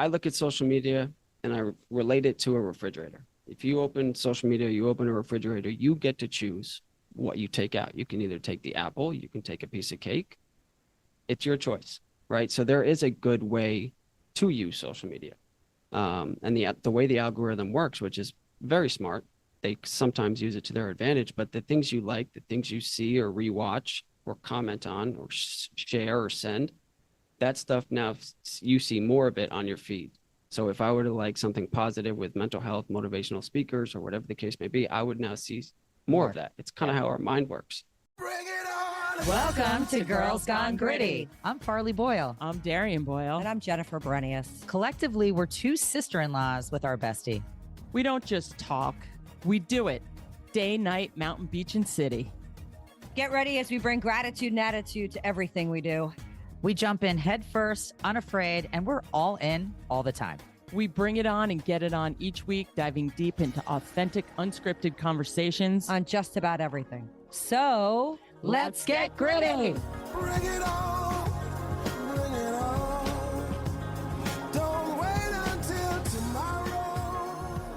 I look at social media and I relate it to a refrigerator. If you open social media, you open a refrigerator, you get to choose what you take out. You can either take the apple, you can take a piece of cake. It's your choice, right? So there is a good way to use social media. And the way the algorithm works, which is very smart, they sometimes use it to their advantage, but the things you like, the things you see or rewatch or comment on or share or send, that stuff now you see more of it on your feed. So if I were to like something positive with mental health, motivational speakers, or whatever the case may be, I would now see more of that. It's kind of how our mind works. Bring it on! Welcome to Girls Gone Gritty. I'm Farley Boyle. I'm Darian Boyle. And I'm Jennifer Brenius. Collectively, we're two sister-in-laws with our bestie. We don't just talk, we do it. Day, night, mountain, beach, and city. Get ready as we bring gratitude and attitude to everything we do. We jump in head first, unafraid, and we're all in all the time. We bring it on and get it on each week, diving deep into authentic, unscripted conversations on just about everything. So, let's get gritty. Bring it on! Bring it on! Don't wait until tomorrow.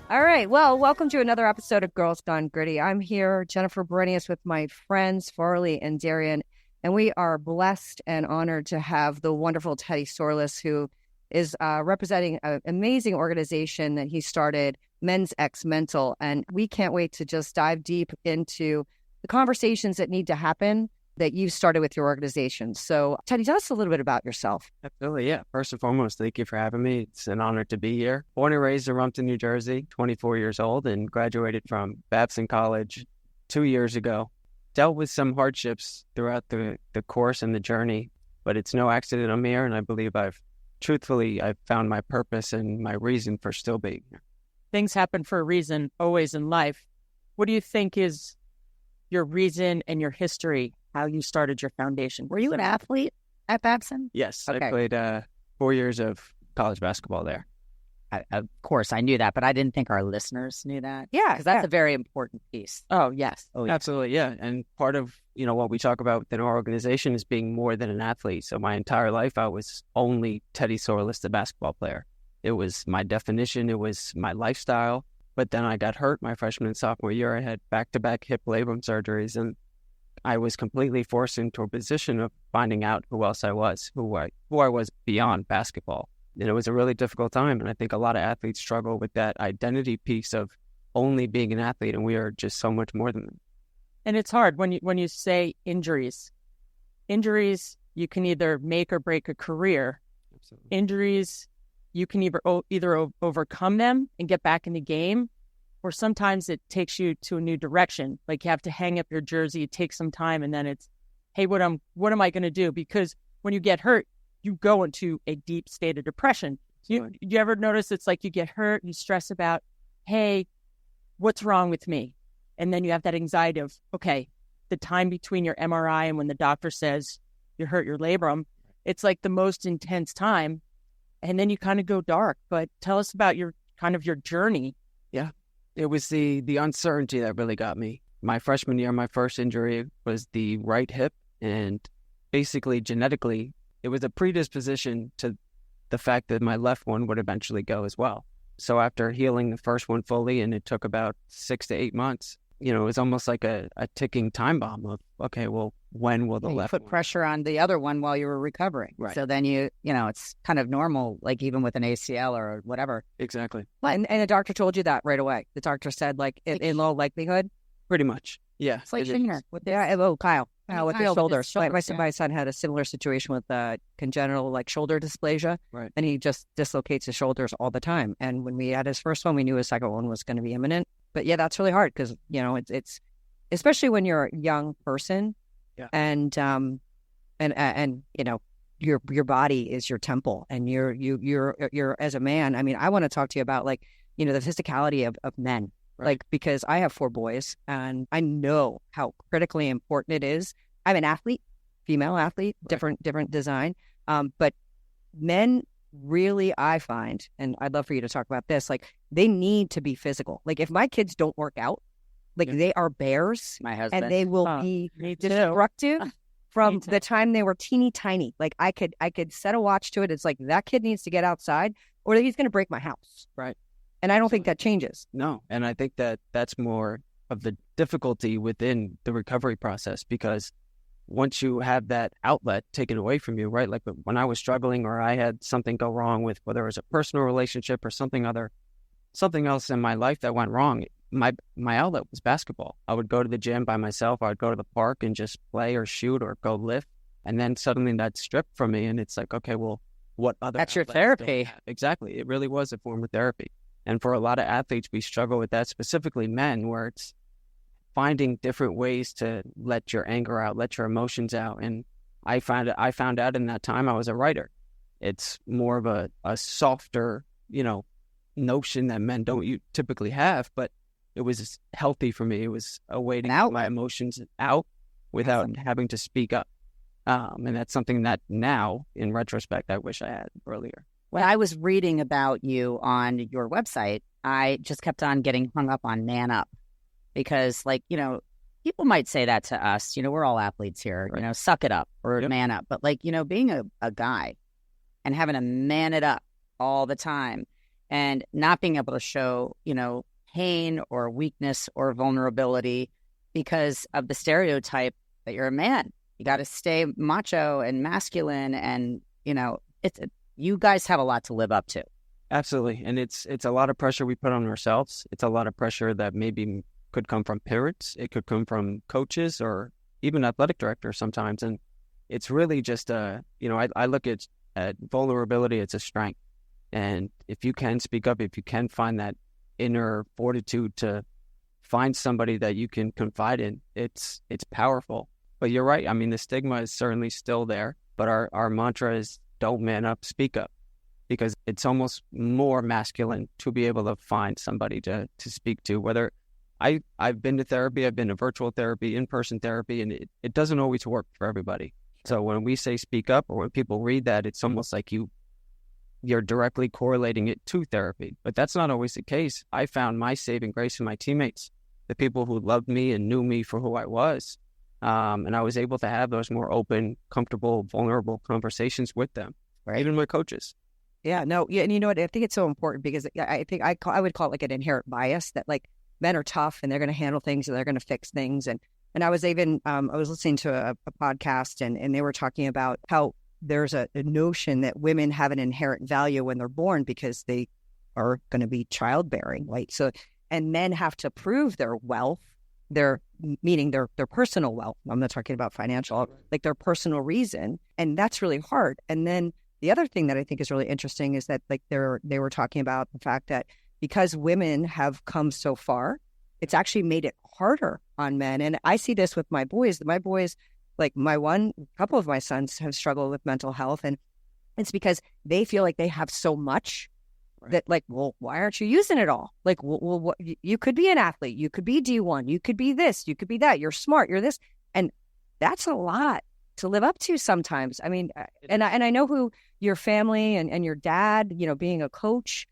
All right. Well, welcome to another episode of Girls Gone Gritty. I'm here, Jennifer Brenius, with my friends Farley and Darian, and we are blessed and honored to have the wonderful Teddy Sourlis, who is representing an amazing organization that he started, MensXMental. And we can't wait to just dive deep into the conversations that need to happen that you started with your organization. So, Teddy, tell us a little bit about yourself. Absolutely, yeah. First and foremost, thank you for having me. It's an honor to be here. Born and raised in Rumton, New Jersey, 24 years old, and graduated from Babson College 2 years ago. Dealt with some hardships throughout the course and the journey, but it's no accident I'm here, and I believe I've found my purpose and my reason for still being here. Things happen for a reason, always in life. What do you think is your reason and your history, how you started your foundation? Were you an athlete at Babson? Yes, Okay. I played 4 years of college basketball there. Of course, I knew that, but I didn't think our listeners knew that. Yeah, because that's a very important piece. Oh, yes. Oh, yeah. Absolutely, yeah. And part of, what we talk about within our organization is being more than an athlete. So my entire life, I was only Teddy Sourlis, the basketball player. It was my definition. It was my lifestyle. But then I got hurt my freshman and sophomore year. I had back-to-back hip labrum surgeries, and I was completely forced into a position of finding out who else I was, who I was beyond basketball. And it was a really difficult time. And I think a lot of athletes struggle with that identity piece of only being an athlete, and we are just so much more than that. And it's hard when you say injuries. Injuries, you can either make or break a career. Absolutely. Injuries, you can either overcome them and get back in the game, or sometimes it takes you to a new direction. Like you have to hang up your jersey, it takes some time, and then it's, hey, what am I going to do? Because when you get hurt, you go into a deep state of depression. You ever notice it's like you get hurt, you stress about, hey, what's wrong with me? And then you have that anxiety of, okay, the time between your MRI and when the doctor says you hurt your labrum, it's like the most intense time. And then you kind of go dark. But tell us about your journey. Yeah, it was the uncertainty that really got me. My freshman year, my first injury was the right hip. And basically, genetically, it was a predisposition to the fact that my left one would eventually go as well. So after healing the first one fully, and it took about 6 to 8 months, it was almost like a ticking time bomb of, okay, well, when will the left put one? pressure on the other one while you were recovering. Right. So then it's kind of normal, like even with an ACL or whatever. Exactly. And the doctor told you that right away. The doctor said, like, in low likelihood. Pretty much. Yeah. It's like It is. Shiner with Yeah, Kyle with his shoulders. shoulders, My son had a similar situation with congenital shoulder dysplasia, Right. and he just dislocates his shoulders all the time. And when we had his first one, we knew his second one was going to be imminent. But yeah, that's really hard because it's especially when you're a young person, yeah. and your body is your temple, and you're as a man. I mean, I want to talk to you about the physicality of men. Right. Because I have 4 boys, and I know how critically important it is. I'm an athlete, female athlete, Right. different design. But men really, I find, and I'd love for you to talk about this, they need to be physical. If my kids don't work out, Yeah. they are bears, My husband. and they will Oh, be me too. destructive from the time they were teeny tiny. Like I could set a watch to it. It's like that kid needs to get outside or he's going to break my house. Right. And I don't think that changes. No. And I think that that's more of the difficulty within the recovery process, because once you have that outlet taken away from you, right? Like when I was struggling or I had something go wrong with whether it was a personal relationship or something else in my life that went wrong, my outlet was basketball. I would go to the gym by myself. I would go to the park and just play or shoot or go lift. And then suddenly that's stripped from me. And it's like, okay, well, what other That's your outlets do I therapy. have? Exactly. It really was a form of therapy. And for a lot of athletes, we struggle with that, specifically men, where it's finding different ways to let your anger out, let your emotions out. And I found out in that time I was a writer. It's more of a softer, notion that men don't typically have, but it was healthy for me. It was a way to get my emotions out without having to speak up. And that's something that now, in retrospect, I wish I had earlier. When I was reading about you on your website, I just kept on getting hung up on man up because, people might say that to us. We're all athletes here, Right. Suck it up or Yep. man up. But, being a guy and having to man it up all the time and not being able to show, pain or weakness or vulnerability because of the stereotype that you're a man. You got to stay macho and masculine and, you guys have a lot to live up to. Absolutely. And it's a lot of pressure we put on ourselves. It's a lot of pressure that maybe could come from parents. It could come from coaches or even athletic directors sometimes. And it's really just, I look at vulnerability, it's a strength. And if you can speak up, if you can find that inner fortitude to find somebody that you can confide in, it's powerful. But you're right. I mean, the stigma is certainly still there, but our mantra is don't man up, speak up, because it's almost more masculine to be able to find somebody to speak to. Whether I've been to therapy, I've been to virtual therapy, in-person therapy, and it doesn't always work for everybody. So when we say speak up, or when people read that, it's almost like you're directly correlating it to therapy. But that's not always the case. I found my saving grace in my teammates, the people who loved me and knew me for who I was. And I was able to have those more open, comfortable, vulnerable conversations with them, Right. even my coaches. Yeah, no, yeah, and you know what? I think it's so important because I think I would call it like an inherent bias that like men are tough and they're going to handle things and they're going to fix things. And I was even I was listening to a podcast and they were talking about how there's a notion that women have an inherent value when they're born because they are going to be childbearing, right? So and men have to prove their wealth, meaning their personal wealth. I'm not talking about financial, like their personal reason, and that's really hard. And then the other thing that I think is really interesting is that like they were talking about the fact that because women have come so far, it's actually made it harder on men. And I see this with my boys. My boys, like couple of my sons have struggled with mental health, and it's because they feel like they have so much that like, well, why aren't you using it all? Like, well, you could be an athlete, you could be D1, you could be this, you could be that, you're smart, you're this. And that's a lot to live up to sometimes. I mean, and I know who your family and your dad, being a coach,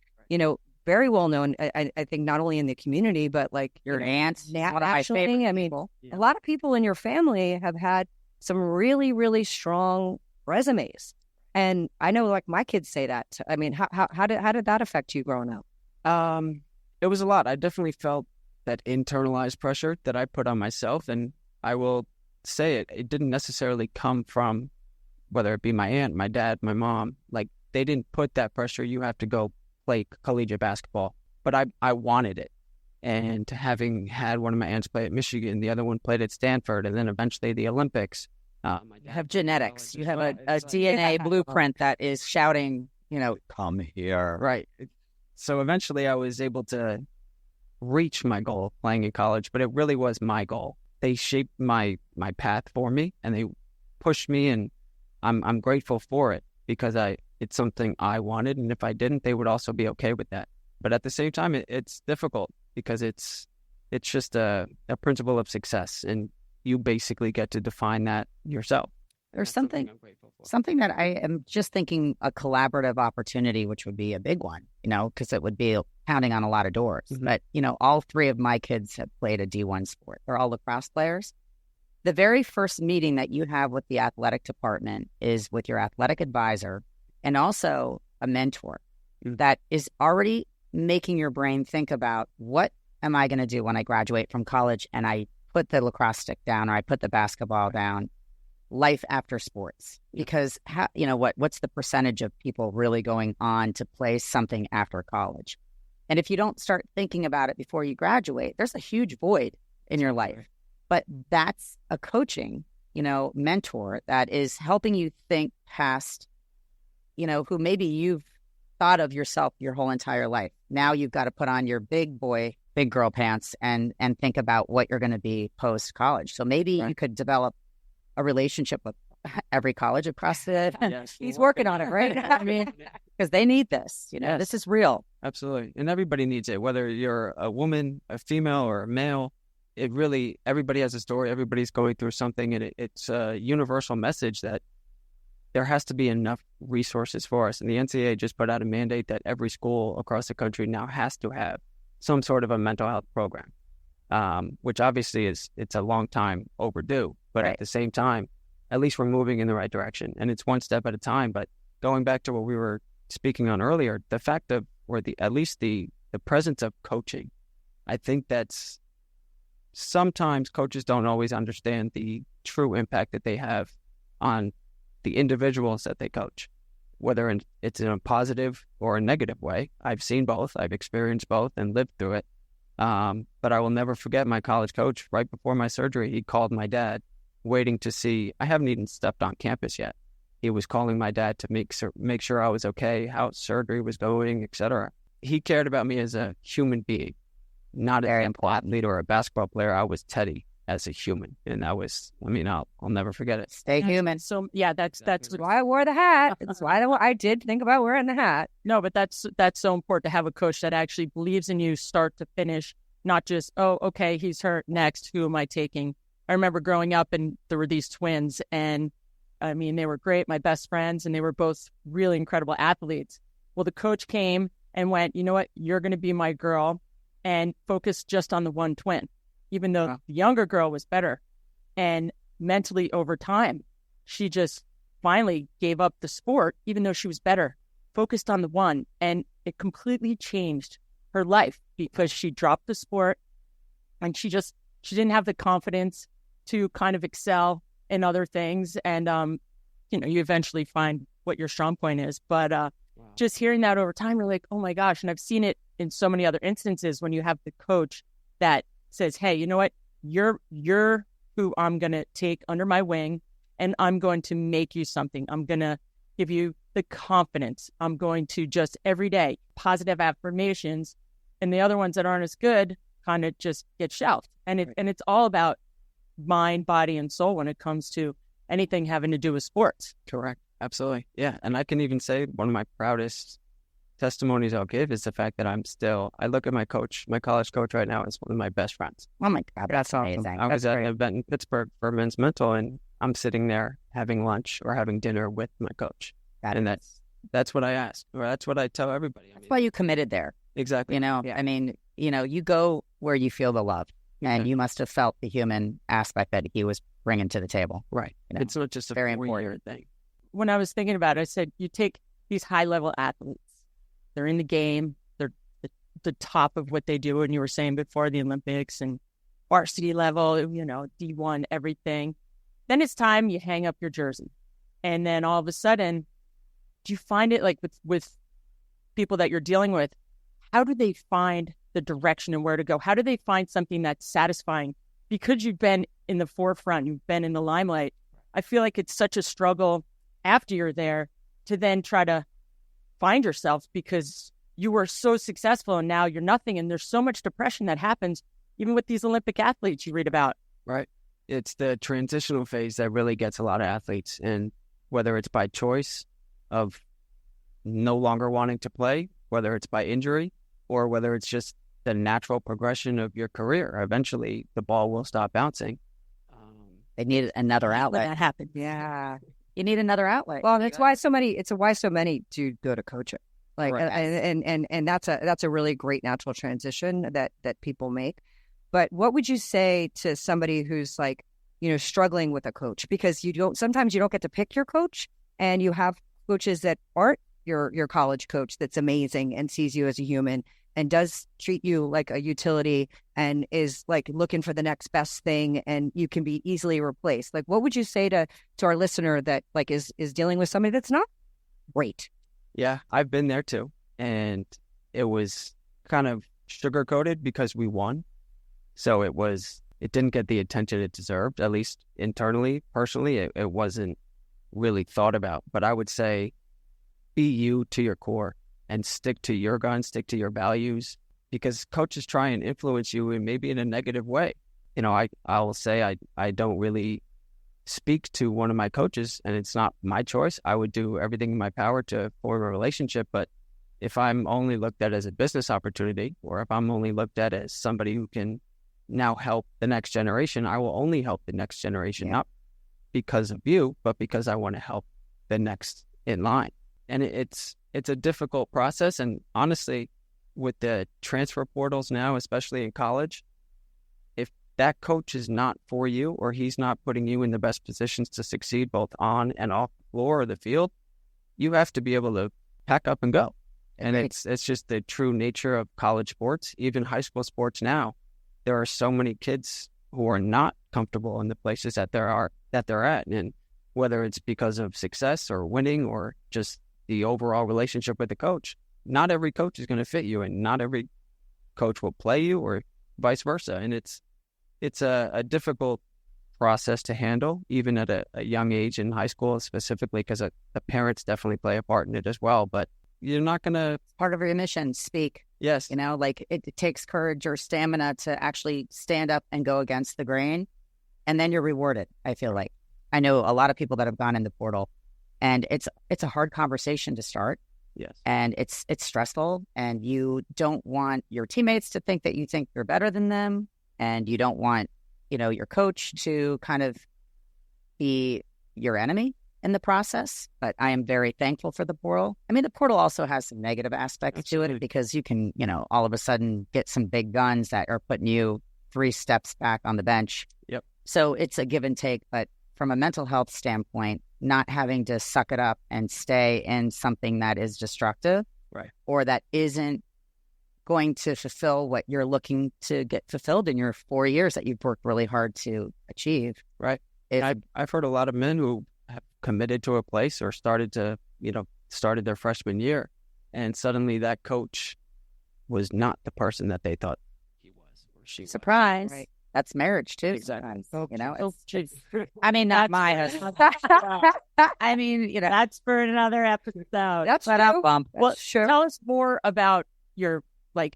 very well known, I think not only in the community, but like Your aunt, one of my nationally. favorite I mean, people. a lot of people in your family have had some really, really strong resumes. And I know like my kids say that. I mean, how did that affect you growing up? It was a lot. I definitely felt that internalized pressure that I put on myself. And I will say it didn't necessarily come from whether it be my aunt, my dad, my mom. Like they didn't put that pressure. You have to go play collegiate basketball. But I wanted it. And having had one of my aunts play at Michigan, the other one played at Stanford, and then eventually the Olympics. You have genetics. You have a DNA blueprint that is shouting, come here. Right. So eventually I was able to reach my goal of playing in college, but it really was my goal. They shaped my path for me and they pushed me, and I'm grateful for it because it's something I wanted. And if I didn't, they would also be okay with that. But at the same time, it's difficult because it's just a principle of success, and you basically get to define that yourself. There's something that I am just thinking a collaborative opportunity, which would be a big one, because it would be pounding on a lot of doors. Mm-hmm. But, all three of my kids have played a D1 sport. They're all lacrosse players. the very first meeting that you have with the athletic department is with your athletic advisor and also a mentor that is already making your brain think about, what am I going to do when I graduate from college and I put the lacrosse stick down or I put the basketball down? Life after sports, because what's the percentage of people really going on to play something after college? And if you don't start thinking about it before you graduate, there's a huge void in your life. But that's a coaching, mentor that is helping you think past, who maybe you've thought of yourself your whole entire life. Now you've got to put on your big girl pants and think about what you're going to be post college. So maybe you could develop a relationship with every college across the. Yes, He's working on it, right? I mean, because they need this. Yes. This is real. Absolutely, and everybody needs it. Whether you're a woman, a female, or a male, everybody has a story. Everybody's going through something, and it's a universal message that there has to be enough resources for us. And the NCAA just put out a mandate that every school across the country now has to have some sort of a mental health program, which obviously it's a long time overdue. But at the same time, at least we're moving in the right direction, and it's one step at a time. But going back to what we were speaking on earlier, the fact of, or at least the presence of coaching, I think that's sometimes coaches don't always understand the true impact that they have on the individuals that they coach, whether it's in a positive or a negative way. I've seen both. I've experienced both and lived through it. But I will never forget my college coach. Right before my surgery, he called my dad, waiting to see. I haven't even stepped on campus yet. He was calling my dad to make sure I was okay, how surgery was going, etc. He cared about me as a human being, not as an athlete or a basketball player. I was Teddy as a human, and that was. I'll never forget it. Stay human. So yeah, that's why I wore the hat. That's why I did think about wearing the hat. No, but that's so important to have a coach that actually believes in you start to finish, not just, oh, okay, he's hurt, next, who am I taking? I remember growing up and there were these twins, and they were great, my best friends, and they were both really incredible athletes. Well, the coach came and went, you know what, you're going to be my girl, and focused just on the one twin, even though the younger girl was better. And mentally over time, she just finally gave up the sport, even though she was better, focused on the one. And it completely changed her life because she dropped the sport and she didn't have the confidence to kind of excel in other things. And, you eventually find what your strong point is. But just hearing that over time, you're like, oh my gosh. And I've seen it in so many other instances when you have the coach that says, hey, you know what? You're who I'm going to take under my wing, and I'm going to make you something. I'm going to give you the confidence. I'm going to just every day, positive affirmations, and the other ones that aren't as good kind of just get shelved. And it's all about mind, body, and soul when it comes to anything having to do with sports. Correct. Absolutely. Yeah. And I can even say one of my proudest testimonies I'll give is the fact that I look at my college coach right now as one of my best friends. Oh my God, that's amazing. I was at an event in Pittsburgh for MensXMental, and I'm sitting there having lunch or having dinner with my coach. That's what I ask, or that's what I tell everybody. That's why you committed there. Exactly. Yeah. You go where you feel the love, and you must have felt the human aspect that he was bringing to the table. Right. It's not just a very important thing. When I was thinking about it, I said, you take these high-level athletes, they're in the game, they're the top of what they do, and you were saying before, the Olympics and varsity level, D1, everything. Then it's time you hang up your jersey. And then all of a sudden, do you find it like with people that you're dealing with, how do they find the direction and where to go? How do they find something that's satisfying? Because you've been in the forefront, you've been in the limelight. I feel like it's such a struggle after you're there to then try to find yourself, because you were so successful and now you're nothing. And there's so much depression that happens even with these Olympic athletes you read about. Right. It's the transitional phase that really gets a lot of athletes. And whether it's by choice of no longer wanting to play, whether it's by injury, or whether it's just the natural progression of your career, eventually the ball will stop bouncing. They need another outlet. That happened. Yeah. You need another outlet. Well, that's why so many do go to coaching. Like, Right. and that's a really great natural transition that people make. But what would you say to somebody who's like, struggling with a coach, because sometimes you don't get to pick your coach, and you have coaches that aren't your college coach that's amazing and sees you as a human and does treat you like a utility and is like looking for the next best thing, and you can be easily replaced. Like, what would you say to our listener that like is dealing with somebody that's not great? Yeah, I've been there too. And it was kind of sugar coated because we won. So it didn't get the attention it deserved, at least internally, personally. It wasn't really thought about. But I would say be you to your core and stick to your guns, stick to your values, because coaches try and influence you and maybe in a negative way. I will say I don't really speak to one of my coaches, and it's not my choice. I would do everything in my power to form a relationship. But if I'm only looked at as a business opportunity, or if I'm only looked at as somebody who can now help the next generation, I will only help the next generation, not because of you, but because I want to help the next in line. And it's a difficult process. And honestly, with the transfer portals now, especially in college, if that coach is not for you, or he's not putting you in the best positions to succeed both on and off the floor or the field, you have to be able to pack up and go. And it's just the true nature of college sports. Even high school sports now, there are so many kids who are not comfortable in the places that they're at. And whether it's because of success or winning or just the overall relationship with the coach, not every coach is going to fit you, and not every coach will play you, or vice versa. And it's a difficult process to handle, even at a young age in high school, specifically because the parents definitely play a part in it as well. But you're not going to... Part of your mission, speak. Yes. Like it takes courage or stamina to actually stand up and go against the grain. And then you're rewarded, I feel like. I know a lot of people that have gone in the portal, and it's a hard conversation to start. Yes. And it's stressful, and you don't want your teammates to think that you think you're better than them. And you don't want, your coach to kind of be your enemy in the process. But I am very thankful for the portal. I mean, the portal also has some negative aspects to it, because you can, all of a sudden get some big guns that are putting you 3 steps back on the bench. Yep. So it's a give and take. But from a mental health standpoint, not having to suck it up and stay in something that is destructive, right, or that isn't going to fulfill what you're looking to get fulfilled in your 4 years that you've worked really hard to achieve. Right. I've heard a lot of men who have committed to a place or started their freshman year, and suddenly that coach was not the person that they thought he was or she Surprise. was. Right. That's marriage too. Exactly. I mean, not my husband. I mean, That's for another episode. That's shut true. up, bump. Well, Sure. tell us more about your, I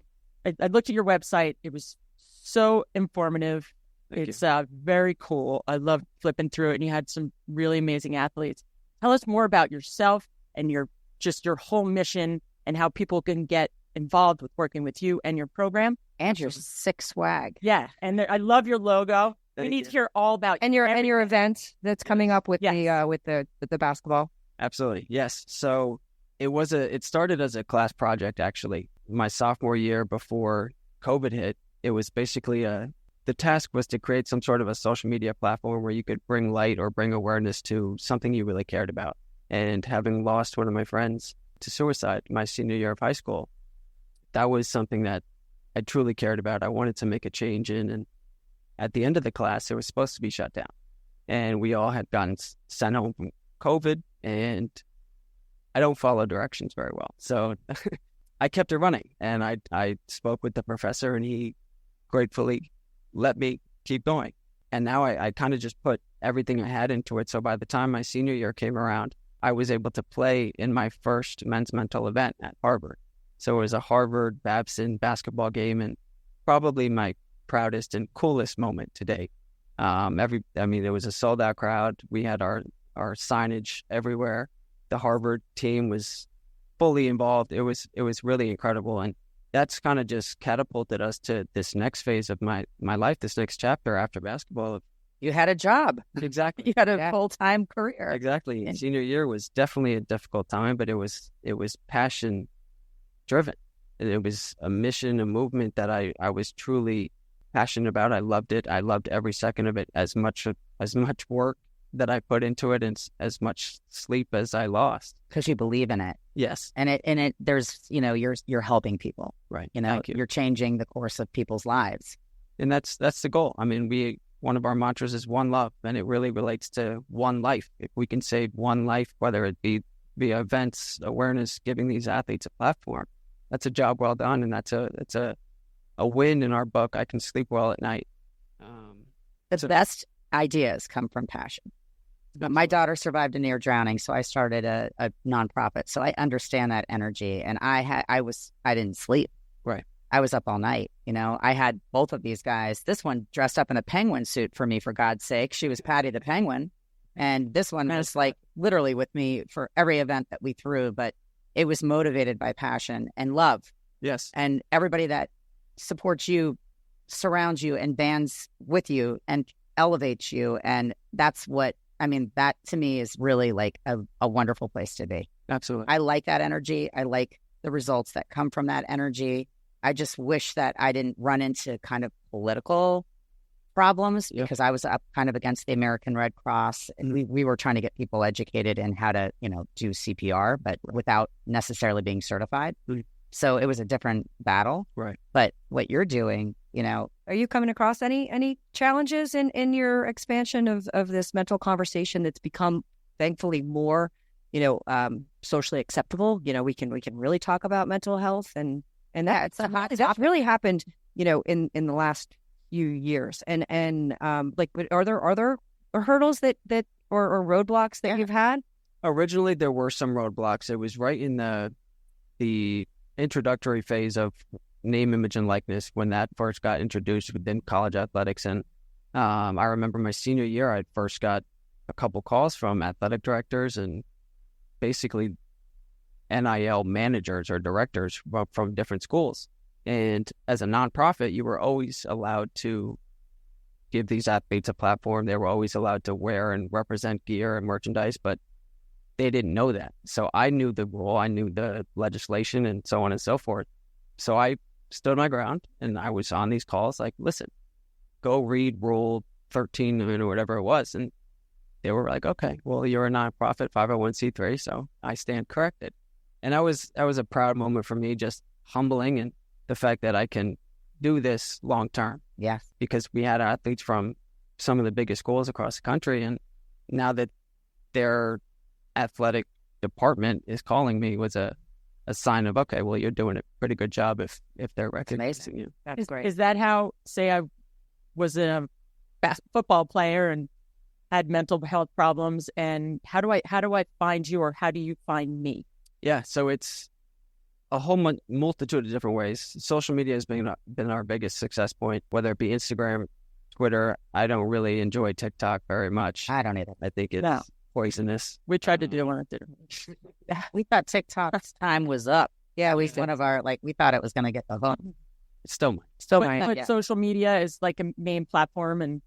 looked at your website. It was so informative. Thank It's very cool. I loved flipping through it, and you had some really amazing athletes. Tell us more about yourself and your whole mission, and how people can get involved with working with you and your program. And your sick swag. Yeah, and I love your logo. We need to hear all about And your event that's coming up with Yes. with the basketball. Absolutely. Yes. So it started as a class project, actually. My sophomore year before COVID hit, it was basically the task was to create some sort of a social media platform where you could bring light or bring awareness to something you really cared about. And having lost one of my friends to suicide my senior year of high school, that was something that I truly cared about. I wanted to make a change in. And at the end of the class, it was supposed to be shut down. And we all had gotten sent home from COVID, and I don't follow directions very well. So I kept it running, and I spoke with the professor, and he gratefully let me keep going. And now I kind of just put everything I had into it. So by the time my senior year came around, I was able to play in my first MensXMental event at Harvard. So it was a Harvard Babson basketball game, and probably my proudest and coolest moment to date. There was a sold out crowd. We had our signage everywhere. The Harvard team was fully involved. It was really incredible. And that's kind of just catapulted us to this next phase of my life, this next chapter after basketball. You had a job. Exactly. You had a full-time career. Exactly. And senior year was definitely a difficult time, but it was passion driven. And it was a mission, a movement that I was truly passionate about. I loved it. I loved every second of it as much as much work that I put into it and as much sleep as I lost. Because you believe in it. Yes. And there's, you're helping people. Right. Thank you. You're changing the course of people's lives. And that's the goal. I mean, one of our mantras is one love, and it really relates to one life. If we can save one life, whether it be via events, awareness, giving these athletes a platform, that's a job well done, and that's a win in our book. I can sleep well at night. The best ideas come from passion. My daughter survived a near drowning, so I started a nonprofit. So I understand that energy, and I didn't sleep. Right. I was up all night. I had both of these guys. This one dressed up in a penguin suit for me, for God's sake. She was Patty the Penguin. And this one was like literally with me for every event that we threw. But it was motivated by passion and love. Yes. And everybody that supports you, surrounds you, and bands with you and elevates you. And that's what, that to me is really like a wonderful place to be. Absolutely. I like that energy. I like the results that come from that energy. I just wish that I didn't run into kind of political problems because I was up kind of against the American Red Cross. And we were trying to get people educated in how to, do CPR, but without necessarily being certified. So it was a different battle. Right. But what you're doing, Are you coming across any challenges in your expansion of this mental conversation that's become thankfully more, socially acceptable? We can really talk about mental health and that's really happened, in the last few years. And are there hurdles that or roadblocks that you've had? Originally, there were some roadblocks. It was right in the introductory phase of name, image, and likeness when that first got introduced within college athletics. And I remember my senior year, I first got a couple calls from athletic directors and basically NIL managers or directors from different schools. And as a nonprofit, you were always allowed to give these athletes a platform. They were always allowed to wear and represent gear and merchandise, but they didn't know that. So I knew the rule, I knew the legislation and so on and so forth. So I stood my ground and I was on these calls like, listen, go read Rule 13 or whatever it was. And they were like, okay, well, you're a nonprofit 501c3, so I stand corrected. And that was a proud moment for me, just humbling, and the fact that I can do this long term. Yes. Because we had athletes from some of the biggest schools across the country, and now that their athletic department is calling me was a sign of, okay, well, you're doing a pretty good job if they're recognizing you. That's great. Is that how, say I was a football player and had mental health problems, and how do I find you, or how do you find me? Yeah, so it's a whole multitude of different ways. Social media has been our biggest success point, whether it be Instagram, Twitter. I don't really enjoy TikTok very much. I don't either. I think it's poisonous. We tried to do one at dinner. We thought TikTok's time was up. Yeah, we thought it was going to get the hook. It's still mine. Still mine. But social media is like a main platform, and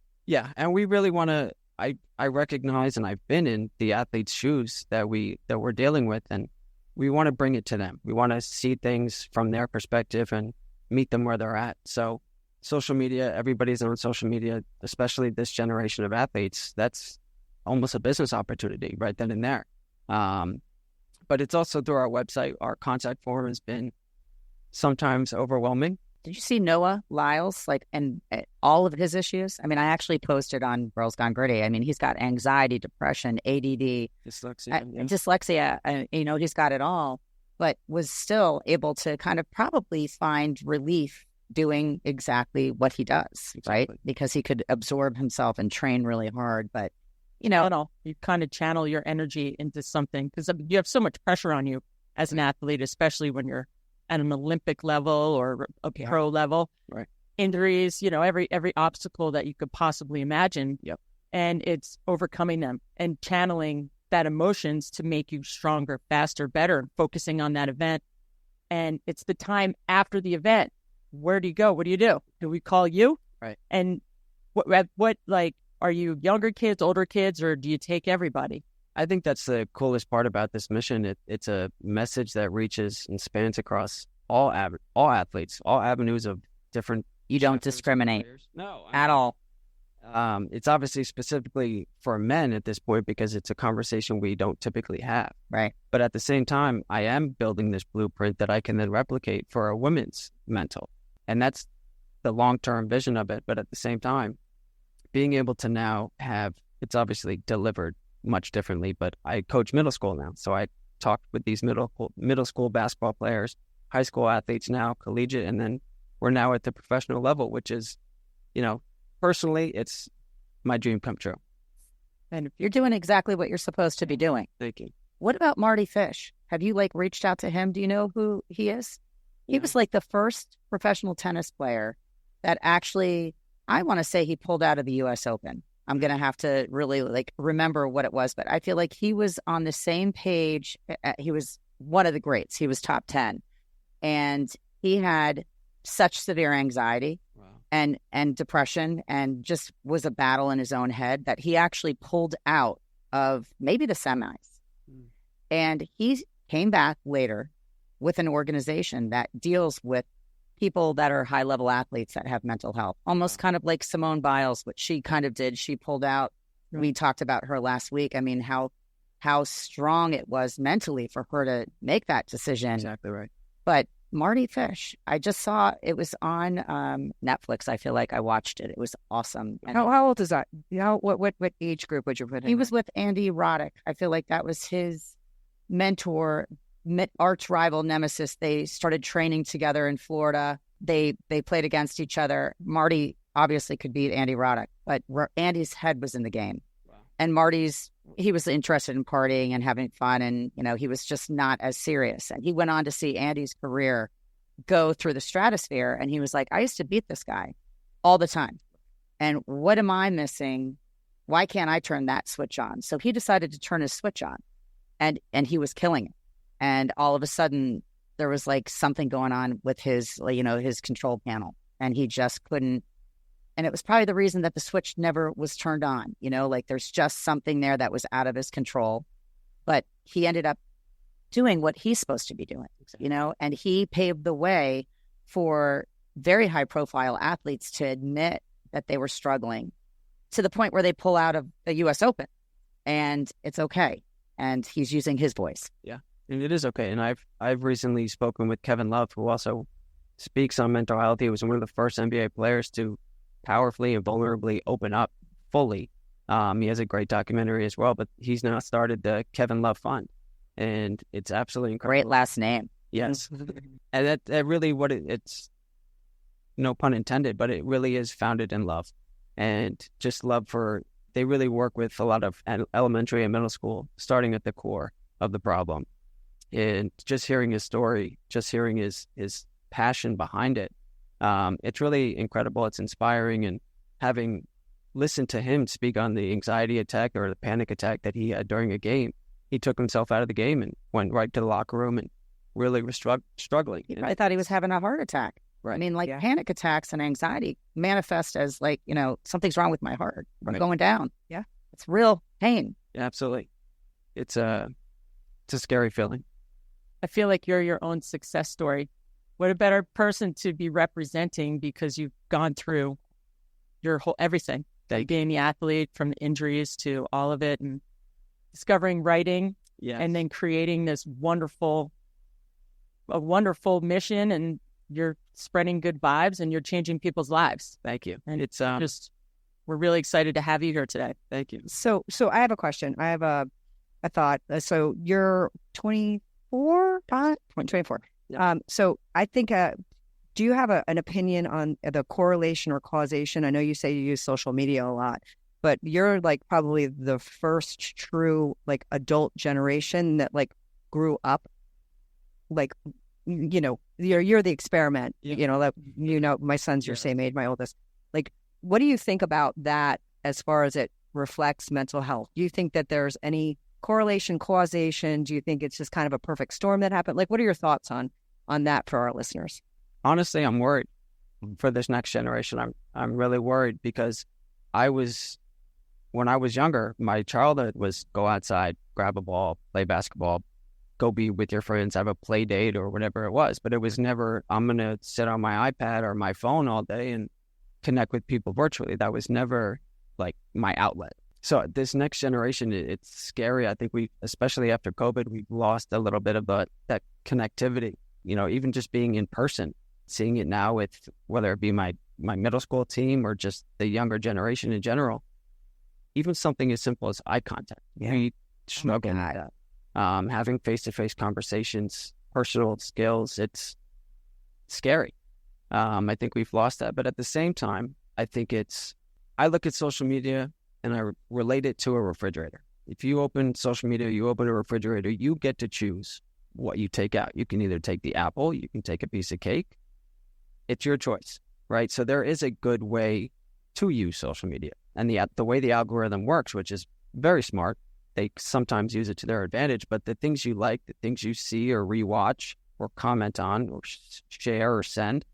and we really want to. I recognize, and I've been in the athletes' shoes that we're dealing with, and we want to bring it to them. We want to see things from their perspective and meet them where they're at. So social media, everybody's on social media, especially this generation of athletes. That's almost a business opportunity right then and there. But it's also through our website. Our contact form has been sometimes overwhelming. Did you see Noah Lyles, and all of his issues? I actually posted on Girls Gone Gritty. He's got anxiety, depression, ADD, dyslexia. He's got it all, but was still able to kind of probably find relief doing exactly what he does, right? Because he could absorb himself and train really hard. But, you kind of channel your energy into something, because you have so much pressure on you as an athlete, especially when you're at an Olympic level or a pro level. Right. Injuries, every obstacle that you could possibly imagine. Yep. And it's overcoming them and channeling that emotions to make you stronger, faster, better, focusing on that event. And it's the time after the event. Where do you go? What do you do? Do we call you? Right. And what are you younger kids, older kids, or do you take everybody? I think that's the coolest part about this mission. It's a message that reaches and spans across all athletes, all avenues of different. You don't discriminate. No, at all. It's obviously specifically for men at this point because it's a conversation we don't typically have. Right. But at the same time, I am building this blueprint that I can then replicate for a women's mental. And that's the long-term vision of it. But at the same time, being able to now have, it's obviously delivered much differently, but I coach middle school now. So I talk with these middle school basketball players, high school athletes now, collegiate, and then we're now at the professional level, which is, personally, it's my dream come true. And you're doing exactly what you're supposed to be doing. Thank you. What about Marty Fish? Have you reached out to him? Do you know who he is? He was the first professional tennis player that actually, I want to say he pulled out of the U.S. Open. I'm going to have to really remember what it was, but I feel like he was on the same page. He was one of the greats. He was top 10. And he had such severe anxiety and depression and just was a battle in his own head that he actually pulled out of maybe the semis. And he came back later with an organization that deals with people that are high-level athletes that have mental health, almost kind of like Simone Biles, what she kind of did. She pulled out. We talked about her last week. I mean, how strong it was mentally for her to make that decision. Exactly right. But Marty Fish, I just saw it was on Netflix. I feel like I watched it. It was awesome. And How old is that? What age group would you put in? he was with Andy Roddick. I feel like that was his mentor, arch rival nemesis. They started training together in Florida. They played against each other. Marty obviously could beat Andy Roddick, but Andy's head was in the game. Wow. And he was interested in partying and having fun, and he was just not as serious. And he went on to see Andy's career go through the stratosphere, and he was like, I used to beat this guy all the time. And what am I missing? Why can't I turn that switch on? So he decided to turn his switch on, and he was killing it. And all of a sudden, there was something going on with his, his control panel, and he just couldn't. And it was probably the reason that the switch never was turned on. There's just something there that was out of his control. But he ended up doing what he's supposed to be doing, and he paved the way for very high-profile athletes to admit that they were struggling to the point where they pull out of the U.S. Open, and it's okay. And he's using his voice. Yeah. And it is okay. And I've recently spoken with Kevin Love, who also speaks on mental health. He was one of the first NBA players to powerfully and vulnerably open up fully. He has a great documentary as well, but he's now started the Kevin Love Fund, and it's absolutely incredible. Great last name. Yes. And that really it's no pun intended, but it really is founded in love, and just love they really work with a lot of elementary and middle school, starting at the core of the problem. And just hearing his story, just hearing his passion behind it, it's really incredible. It's inspiring. And having listened to him speak on the anxiety attack or the panic attack that he had during a game, he took himself out of the game and went right to the locker room and really was struggling. He probably thought he was having a heart attack. Right. I mean, panic attacks and anxiety manifest as something's wrong with my heart. I'm going down. Yeah. It's real pain. Yeah, absolutely. It's a scary feeling. I feel like you're your own success story. What a better person to be representing, because you've gone through your whole everything. Being the athlete, from the injuries to all of it, and discovering writing, and then creating this wonderful mission, and you're spreading good vibes and you're changing people's lives. Thank you. And it's we're really excited to have you here today. Thank you. So I have a question. I have a thought. So you're 24? 24. Yeah. So I think, do you have an opinion on the correlation or causation? I know you say you use social media a lot, but you're probably the first true adult generation that grew up you're the experiment. Yeah. My son's your same age, my oldest. What do you think about that as far as it reflects mental health? Do you think that there's any correlation, causation? Do you think it's just kind of a perfect storm that happened? What are your thoughts on that for our listeners? Honestly, I'm worried for this next generation. I'm really worried because when I was younger, my childhood was go outside, grab a ball, play basketball, go be with your friends, have a play date or whatever it was. But it was never, I'm going to sit on my iPad or my phone all day and connect with people virtually. That was never like my outlet. So this next generation, it's scary. I think especially after COVID, we've lost a little bit of that connectivity, even just being in person, seeing it now with whether it be my middle school team or just the younger generation in general, even something as simple as eye contact. Yeah. We struggle with that. Having face-to-face conversations, personal skills, it's scary. I think we've lost that. But at the same time, I look at social media and I relate it to a refrigerator. If you open social media, you open a refrigerator, you get to choose what you take out. You can either take the apple, you can take a piece of cake. It's your choice, right? So there is a good way to use social media. And the way the algorithm works, which is very smart, they sometimes use it to their advantage, but the things you like, the things you see or rewatch or comment on or share or send,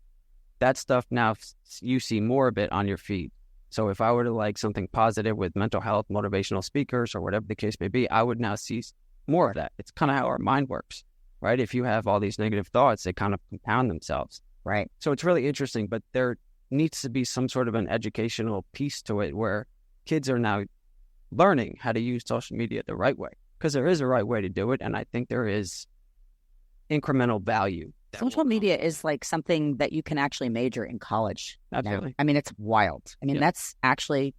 that stuff now you see more of it on your feed. So if I were to like something positive with mental health, motivational speakers, or whatever the case may be, I would now see more of that. It's kind of how our mind works, right? If you have all these negative thoughts, they kind of compound themselves. Right. So it's really interesting, but there needs to be some sort of an educational piece to it where kids are now learning how to use social media the right way, because there is a right way to do it. And I think there is incremental value. Social media is like something that you can actually major in college. Absolutely. Now. I mean, it's wild. I mean, Yeah. that's actually,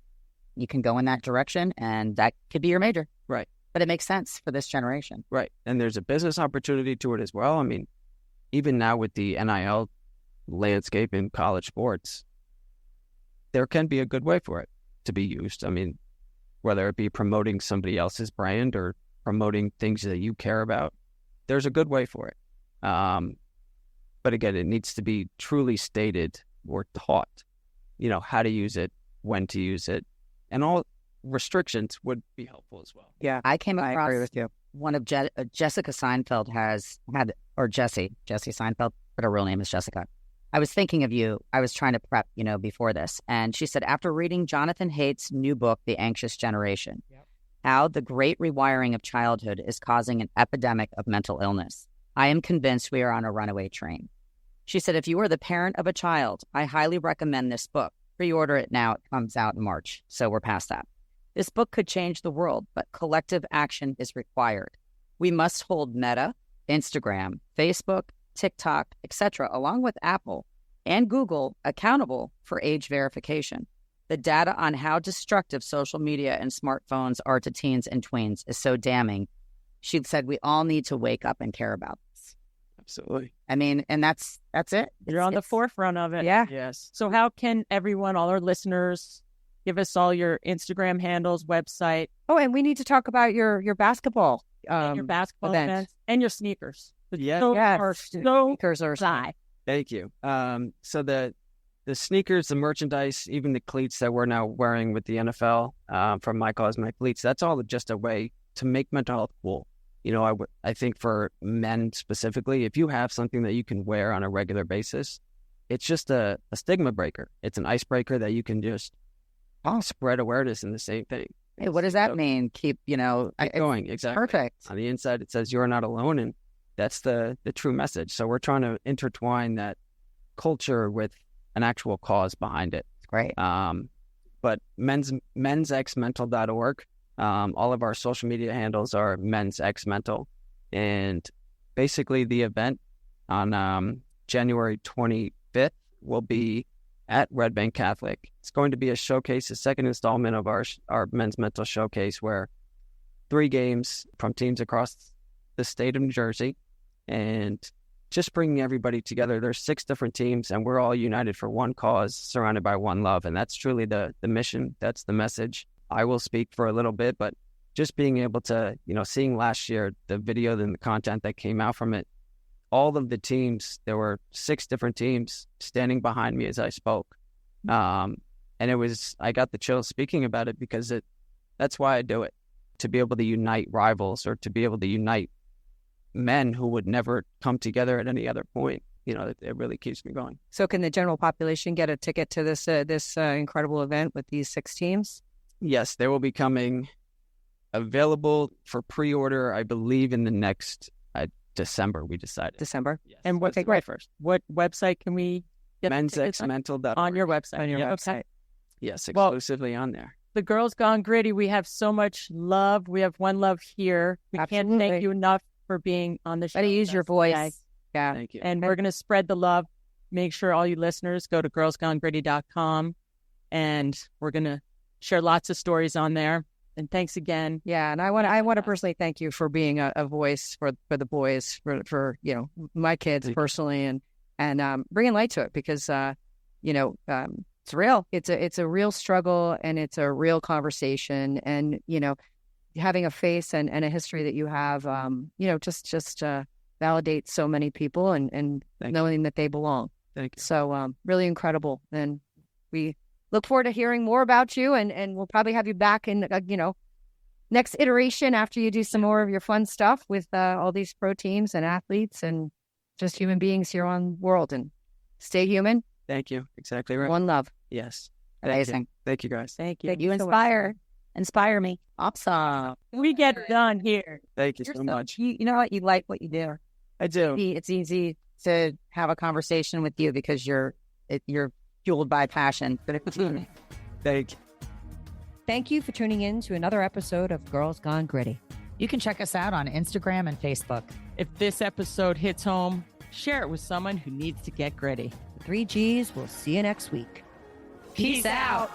you can go in that direction and that could be your major. Right. But it makes sense for this generation. Right. And there's a business opportunity to it as well. I mean, even now with the NIL landscape in college sports, there can be a good way for it to be used. I mean, whether it be promoting somebody else's brand or promoting things that you care about, there's a good way for it. But again, it needs to be truly stated or taught, how to use it, when to use it, and all restrictions would be helpful as well. Yeah. I came across agree with you. one of Jessica Seinfeld Jesse Seinfeld, but her real name is Jessica. I was thinking of you. I was trying to prep, before this. And she said, after reading Jonathan Haidt's new book, The Anxious Generation, how the great rewiring of childhood is causing an epidemic of mental illness, I am convinced we are on a runaway train. She said, if you are the parent of a child, I highly recommend this book. Pre-order it now. It comes out in March, so we're past that. This book could change the world, but collective action is required. We must hold Meta, Instagram, Facebook, TikTok, etc., along with Apple and Google accountable for age verification. The data on how destructive social media and smartphones are to teens and tweens is so damning. She said we all need to wake up and care about this. Absolutely. I mean, and that's it. You're on the forefront of it. Yeah. Yes. So how can everyone, all our listeners, give us all your Instagram handles, website, Oh, and we need to talk about your basketball. and your basketball event. events, and your sneakers. Yeah. Those Yes. are so Sneakers are fly. Thank you. So the sneakers, the merchandise, even the cleats that we're now wearing with the NFL, from My Cause, My Cleats, that's all just a way to make mental health cool. I think for men specifically, if you have something that you can wear on a regular basis, it's just a stigma breaker. It's an icebreaker that you can just spread awareness in the same thing. Hey, what does that mean? Keep, Keep going. Exactly. Perfect. On the inside, it says you're not alone, and that's the true message. So we're trying to intertwine that culture with an actual cause behind it. Great. But MensXMental.org. All of our social media handles are MensXMental, and basically the event on January 25th will be at Red Bank Catholic. It's going to be a showcase, a second installment of our Men's Mental Showcase, where 3 games from teams across the state of New Jersey, and just bringing everybody together. There's 6 different teams, and we're all united for one cause, surrounded by one love, and that's truly the mission. That's the message. I will speak for a little bit, but just being able to, seeing last year, the video and the content that came out from it, all of the teams, there were 6 different teams standing behind me as I spoke. And I got the chills speaking about it, because that's why I do it, to be able to unite rivals, or to be able to unite men who would never come together at any other point. It really keeps me going. So can the general population get a ticket to this incredible event with these 6 teams? Yes, they will be coming available for pre-order, I believe, in the next December, we decided. December? Yes. And what? Okay, great. First, what website can we get the tickets on? MensXMental.org. On your website? On your Yeah, website. Yes, Well- exclusively on there. the Girls Gone Gritty, we have so much love. We have one love here. We can't thank you enough for being on the show. Better use your voice. today. Yeah. Thank you. And we're going to spread the love. Make sure all you listeners go to girlsgonegritty.com, and we're going to share lots of stories on there. And thanks again. Yeah, and I want to personally thank you for being a voice for the boys, for my kids personally, and bringing light to it, because it's real. It's a real struggle, and it's a real conversation, and having a face and a history that you have, just validates so many people, and knowing that they belong. Thank you. So really incredible, and we look forward to hearing more about you, and we'll probably have you back in, next iteration after you do some more of your fun stuff with all these pro teams and athletes and just human beings here on world. And stay human. Thank you. Exactly right. One love. Yes. Amazing. Thank you, guys. Thank you. You so much. inspire me. Awesome. We get done here. Thank you so much. You know what? You like what you do. I do. It's easy to have a conversation with you because you're fueled by passion. Thank you. Thank you for tuning in to another episode of Girls Gone Gritty. You can check us out on Instagram and Facebook. If this episode hits home, share it with someone who needs to get gritty. The 3 Gs. We'll see you next week. Peace out.